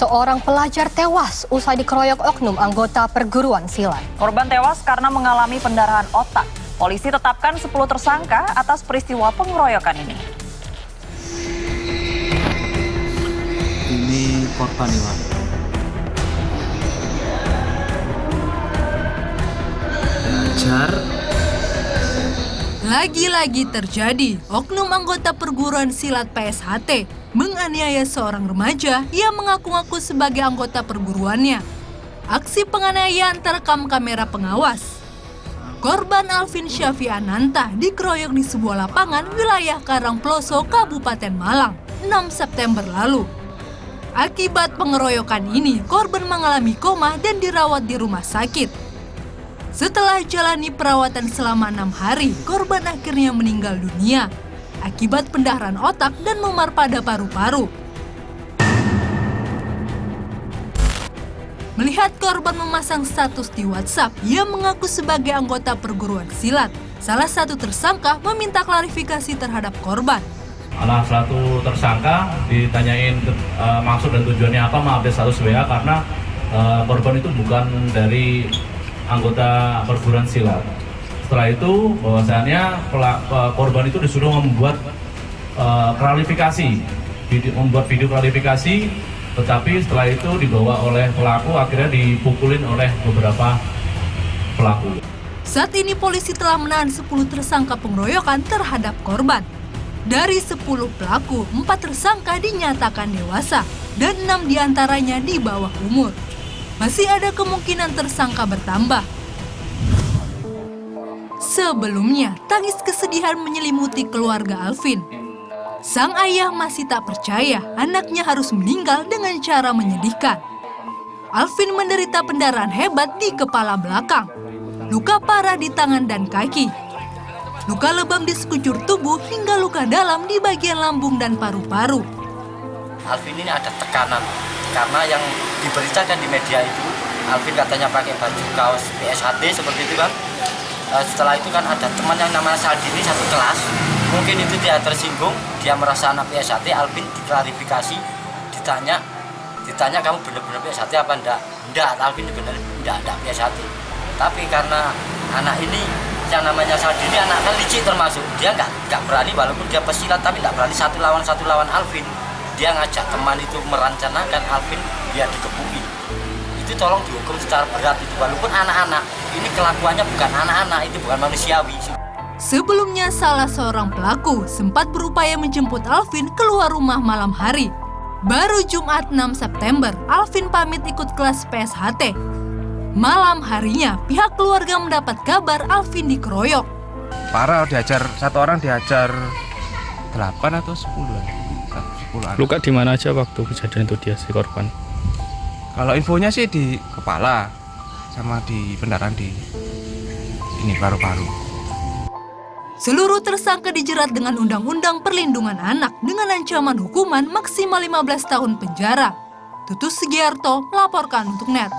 Seorang pelajar tewas usai dikeroyok oknum anggota perguruan silat. Korban tewas karena mengalami pendarahan otak. Polisi tetapkan 10 tersangka atas peristiwa pengeroyokan ini. Ini korban Iwan. Diajar. Lagi-lagi terjadi, oknum anggota perguruan silat PSHT menganiaya seorang remaja yang mengaku-ngaku sebagai anggota perguruannya. Aksi penganiayaan terekam kamera pengawas. Korban Alvin Syafi Ananta dikeroyok di sebuah lapangan wilayah Karangploso, Kabupaten Malang, 6 September lalu. Akibat pengeroyokan ini, korban mengalami koma dan dirawat di rumah sakit. Setelah jalani perawatan selama 6 hari, korban akhirnya meninggal dunia akibat pendarahan otak dan memar pada paru-paru. Melihat korban memasang status di WhatsApp, ia mengaku sebagai anggota perguruan silat. Salah satu tersangka meminta klarifikasi terhadap korban. Salah satu tersangka ditanyain maksud dan tujuannya apa mengupdate status WA karena korban itu bukan dari anggota perguruan silat. Setelah itu bahwasannya korban itu disuruh membuat klarifikasi, membuat video klarifikasi, tetapi setelah itu dibawa oleh pelaku akhirnya dipukulin oleh beberapa pelaku. Saat ini polisi telah menahan 10 tersangka pengeroyokan terhadap korban. Dari 10 pelaku, 4 tersangka dinyatakan dewasa dan 6 diantaranya di bawah umur. Masih ada kemungkinan tersangka bertambah. Sebelumnya, tangis kesedihan menyelimuti keluarga Alvin. Sang ayah masih tak percaya anaknya harus meninggal dengan cara menyedihkan. Alvin menderita pendarahan hebat di kepala belakang, luka parah di tangan dan kaki, luka lebam di sekujur tubuh hingga luka dalam di bagian lambung dan paru-paru. Alvin ini ada tekanan karena yang diberitakan di media itu Alvin katanya pakai baju kaos PSHT seperti itu kan. Setelah itu kan ada teman yang namanya Saldini satu kelas, mungkin itu dia tersinggung, dia merasa anak PSHT. Alvin diklarifikasi, ditanya kamu benar-benar PSHT apa enggak? Enggak, Alvin benar enggak PSHT. Tapi karena anak ini yang namanya Saldini anaknya licik termasuk, dia enggak berani walaupun dia pesilat tapi enggak berani satu lawan Alvin. Dia ngajak teman itu merencanakan Alvin biar dikebuki. Itu tolong dihukum secara berat itu, walaupun anak-anak. Ini kelakuannya bukan anak-anak, itu bukan manusiawi. Sebelumnya salah seorang pelaku sempat berupaya menjemput Alvin keluar rumah malam hari. Baru Jumat 6 September, Alvin pamit ikut kelas PSHT. Malam harinya, pihak keluarga mendapat kabar Alvin dikeroyok. Parah, satu orang diajar 8 atau 10. Luka di mana aja waktu kejadian itu dia si korban? Kalau infonya sih di kepala sama di pendarahan di ini paru-paru. Seluruh tersangka dijerat dengan Undang-Undang Perlindungan Anak dengan ancaman hukuman maksimal 15 tahun penjara. Tutus Sugiarto melaporkan untuk NET.